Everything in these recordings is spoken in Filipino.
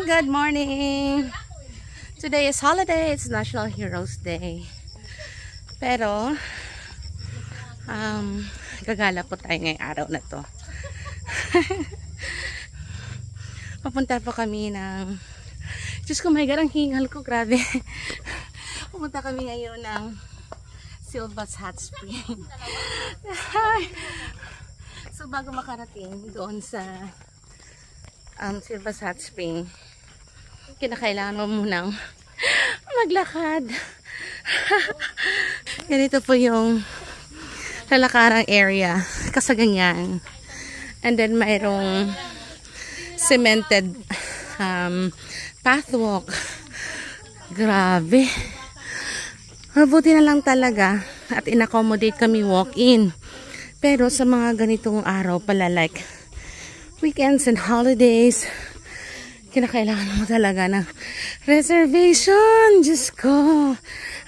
Good morning! Today is holiday. It's National Heroes Day. Pero, gagala po tayo ngayong araw na to. Papunta po kami ng... Diyos ko, my God, ang hingal ko. Grabe. Pupunta kami ngayon ng Silva's Hot Spring. So, bago makarating doon sa Silva's Hot Spring, kinakailangan mo munang maglakad. Ganito po yung lalakarang area. Kasaganyan. And then, mayroong cemented pathwalk. Grabe. Mabuti na lang talaga at in-accommodate kami walk-in. Pero sa mga ganitong araw pala, like weekends and holidays, kinakailangan mo talaga ng reservation. Diyos ko,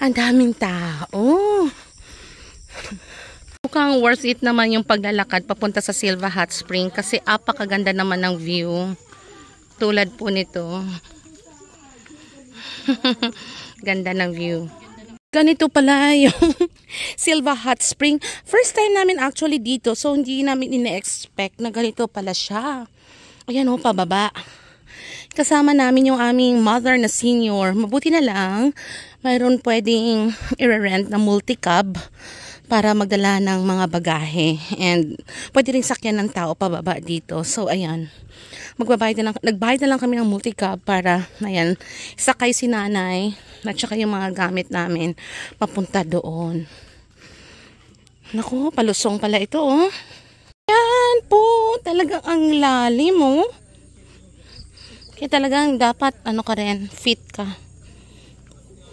ang daming tao. Mukhang worth it naman yung paglalakad papunta sa Silva Hot Spring kasi apakaganda naman ng view. Tulad po nito. Ganda ng view. Ganito pala yung Silva Hot Spring. First time namin actually dito, so hindi namin ina-expect na ganito pala siya. Ayan o, pababa. Kasama namin yung aming mother na senior. Mabuti na lang, mayroon pwedeng i-rent na multi-cab para magdala ng mga bagahe. And pwede rin sakyan ng tao pababa dito. So ayan, nagbayad na lang kami ng multi-cab para, ayan, sakay si nanay at saka yung mga gamit namin papunta doon. Naku, palusong pala ito, oh. Yan po, talagang ang lalim, oh. Kaya talagang dapat, ano ka rin, fit ka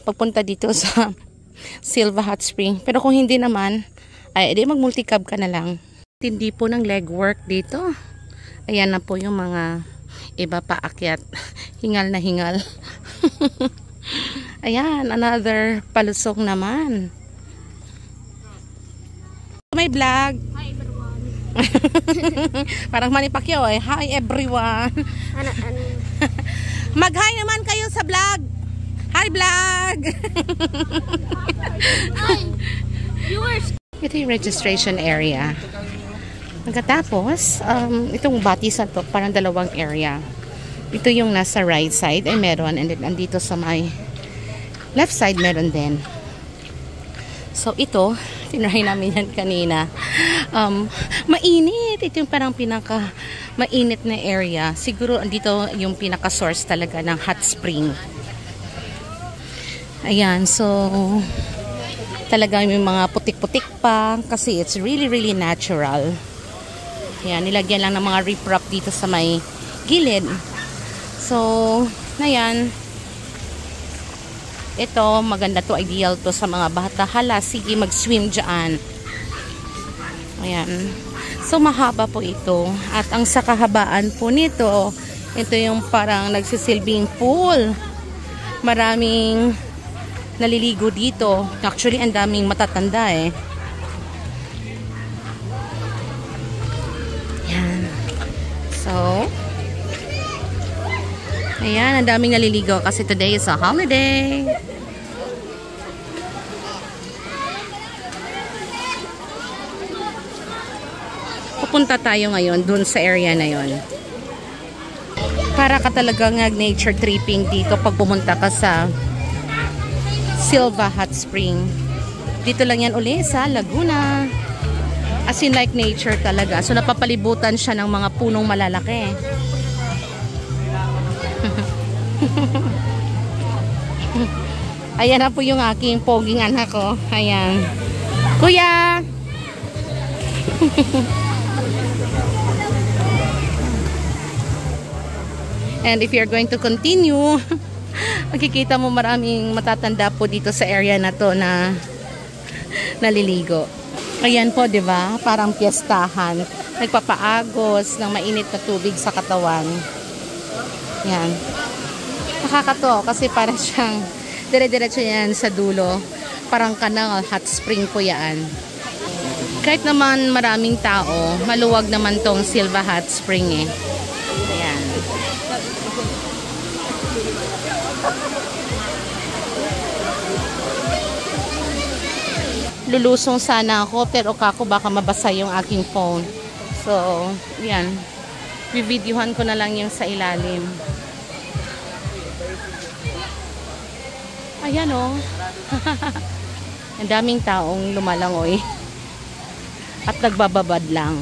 pagpunta dito sa Silva Hot Spring. Pero kung hindi naman, ay edi mag-multicab ka na lang. Hindi po ng legwork dito. Ayan na po yung mga iba pa akyat. Hingal na hingal. Ayan, another palusok naman. May vlog. Hi everyone. Parang Manny Pacquiao eh. Hi everyone. Mag-hi naman kayo sa vlog. Hi vlog. Hi viewers. Ito yung registration area. Pagkatapos, itong batisan to, parang dalawang area. Ito yung nasa right side ay meron, and then andito sa may left side meron din. So ito, tinry namin yan kanina. Mainit. Ito yung parang pinaka mainit na area. Siguro andito yung pinaka source talaga ng hot spring. Ayan, so talaga yung mga putik-putik pa kasi it's really really natural. Ayan, nilagyan lang ng mga riprap dito sa may gilid. So, ayan. Ito, maganda to, ideal to sa mga bata. Hala, sige, mag-swim dyan. Ayan. So, mahaba po ito. At ang sa kahabaan po nito, ito yung parang nagsisilbing pool. Maraming naliligo dito. Actually, ang daming matatanda eh. Ayan. So, ayan, ang daming naliligo kasi today is a holiday. Pupunta tayo ngayon dun sa area na yon. Para ka talagang nature tripping dito pag pumunta ka sa Silva Hot Spring. Dito lang yan uli sa Laguna. As in like nature talaga. So napapalibutan siya ng mga punong malalaki. Ayan na po yung aking poging anak ko. Ayan. Kuya! And if you're going to continue, makikita mo maraming matatanda po dito sa area na to na naliligo. Ayan po, di ba? Parang piyestahan. Nagpapaagos ng mainit na tubig sa katawan. Yan. Nakakatawa kasi parang siyang dire-diretso yan sa dulo. Parang kanal, hot spring po yan. Kahit naman maraming tao, maluwag naman tong Silva Hot Spring eh. Ayan. Lulusong sana ako, pero kako baka mabasa yung aking phone. So, yan. Bivideohan ko na lang yung sa ilalim. Ayan o. Ang daming taong lumalangoy. At nagbababad lang.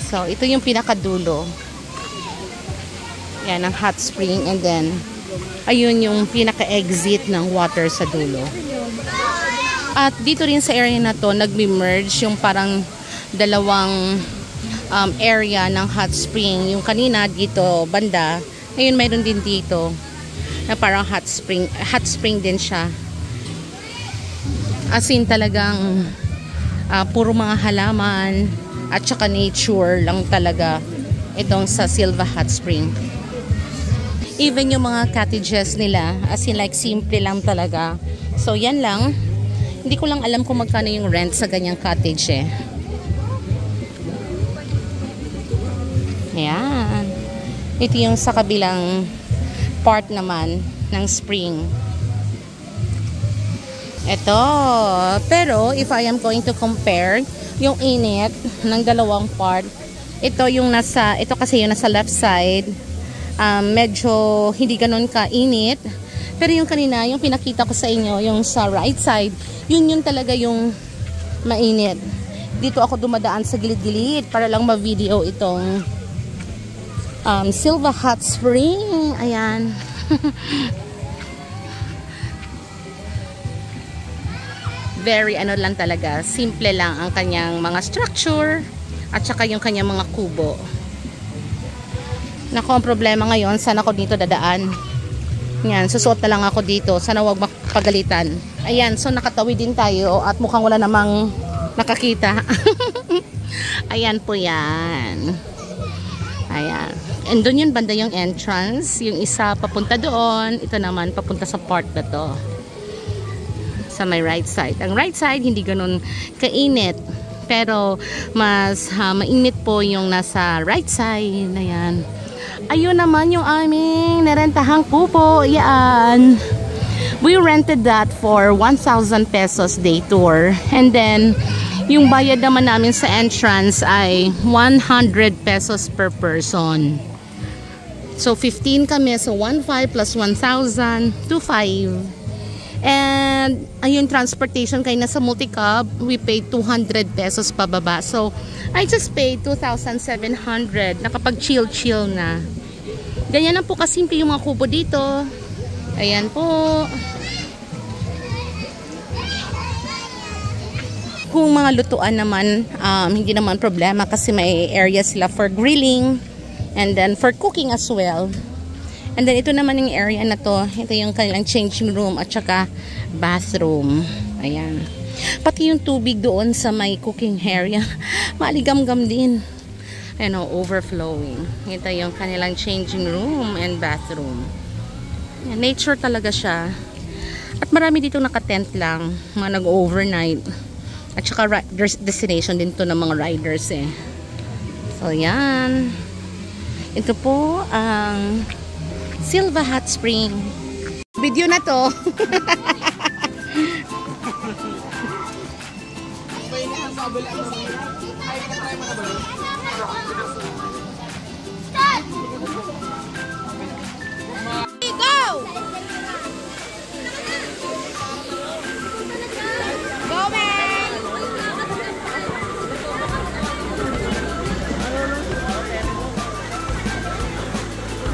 So, ito yung pinakadulo. Yan, ang hot spring. And then, ayun yung pinaka-exit ng water sa dulo. At dito rin sa area na to, nagme-merge yung parang dalawang area ng hot spring. Yung kanina dito, banda. Ngayon, mayroon din dito na parang hot spring din siya. As in talagang puro mga halaman at saka nature lang talaga itong sa Silva Hot Spring. Even yung mga cottages nila, as in like simple lang talaga. So yan lang. Hindi ko lang alam kung magkano yung rent sa ganyang cottage eh. Ayan. Ito yung sa kabilang part naman ng spring. Ito. Pero if I am going to compare yung init ng dalawang part, ito kasi yung nasa left side, medyo hindi ganun ka-init. Pero yung kanina, yung pinakita ko sa inyo, yung sa right side, yun talaga yung mainit. Dito ako dumadaan sa gilid-gilid para lang ma-video itong Silva Hot Spring. Ayan. Very ano lang talaga, simple lang ang kanyang mga structure at saka yung kanyang mga kubo. Nako, ang problema ngayon, saan ako dito dadaan? Yan, susuot na lang ako dito. Sana wag mapagalitan. Ayan, so nakatawid din tayo at mukhang wala namang nakakita. Ayan po yan. Ayan. And doon yun banda yung entrance. Yung isa papunta doon. Ito naman papunta sa part na to. Sa my right side. Ang right side hindi ganun kainit. Pero mas mainit po yung nasa right side. Ayan. Ayun naman yung aming narentahang kubo. Yan. We rented that for 1,000 pesos day tour. And then, yung bayad naman namin sa entrance ay 100 pesos per person. So, 15 kami. So, 1,500 plus 1,000, 2,500. And, ayun, transportation kayo nasa multi-cab, we paid 200 pesos pababa. So, I just paid 2,700. Nakapag-chill-chill na. Ganyan na po kasimple yung mga kubo dito. Ayan po. Kung mga lutuan naman, hindi naman problema kasi may area sila for grilling and then for cooking as well. And then ito naman yung area na to. Ito yung kanilang changing room at saka bathroom. Ayan. Pati yung tubig doon sa may cooking area, maligam-gam din. Ayan o, overflowing. Ito yung kanilang changing room and bathroom. Ayan, nature talaga siya. At marami dito naka-tent lang. Mga nag-overnight. At saka destination din to ng mga riders eh. So yan. Ito po ang Silva Hot Spring. Video na to.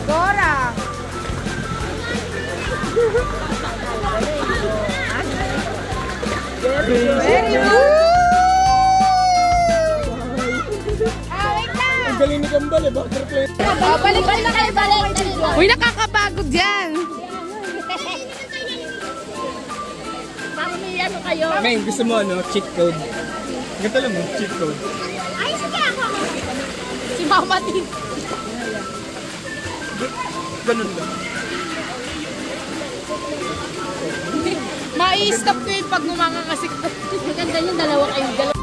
Dora! Very good! Ang galing ni Kambal eh, butterfly. Balik na kayo, balik! Uy, nakakapagod yan. Pamilihan mo kayo. Ngayon, gusto mo ano, cheat code. Ganito lang mo, cheat code. Ay, sige ako! Si Mama din. Ganun lang. Ma-i-stop ko yun pag gumangang kasi. Maganda yung dalawa kayong dalawa.